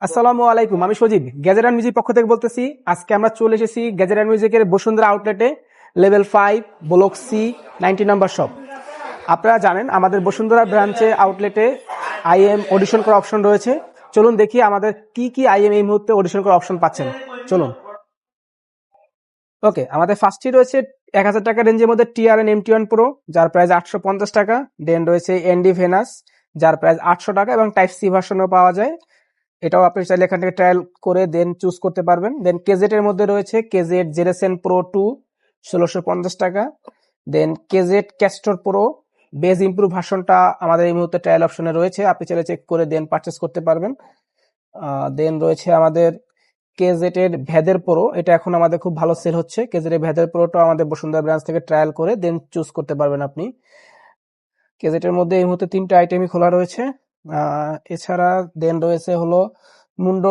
আসসালামু আলাইকুম, আমি সজীব গ্যাজেট অ্যান্ড মিউজিক পক্ষ থেকে বলতেছি। আজকে আমরা চলে এসেছি গ্যাজেট অ্যান্ড মিউজিকের বসুন্ধরা আউটলেটে, level 5 block C 90 number shop. আপনারা জানেন আমাদের বসুন্ধরা ব্রাঞ্চে আউটলেটে আইএম অডিশন করার অপশন রয়েছে। চলুন দেখি আমাদের কি কি আইএম এই মুহূর্তে অডিশন করার অপশন পাচ্ছেন। চলুন। ওকে, আমাদের ফার্স্টই রয়েছে 1000 টাকা রেঞ্জের মধ্যে টিআরএন MT1 প্রো, যার প্রাইস 850 টাকা। দেন রয়েছে এনডি ভেনাস, যার প্রাইস 800 টাকা এবং টাইপ সি ভার্সনও পাওয়া যায়। এটাও আপনি চাইলে এখান থেকে ট্রায়াল করে দেন চুজ করতে পারবেন। দেন কেজেট এর মধ্যে রয়েছে কেজেট জেরেসেন প্রো 2 1650 টাকা। দেন কেজেট ক্যাস্টর প্রো বেজ ইমপ্রুভ ভার্সনটা আমাদের এই মুহূর্তে ট্রায়াল অপশনে রয়েছে, আপনি চাইলে চেক করে দেন পারচেস করতে পারবেন। দেন রয়েছে আমাদের কেজেট এর ভেদের প্রো, এটা এখন আমাদের খুব ভালো সেল হচ্ছে। কেজেট এর ভেদের প্রোটা আমাদের বসুন্ধরা ব্রাঞ্চ থেকে ট্রায়াল করে দেন চুজ করতে পারবেন আপনি। কেজেটের মধ্যে এই মুহূর্তে 3টে আইটেমই খোলা রয়েছে। এছাড়া দেন রয়েছে হলো মুন্ডো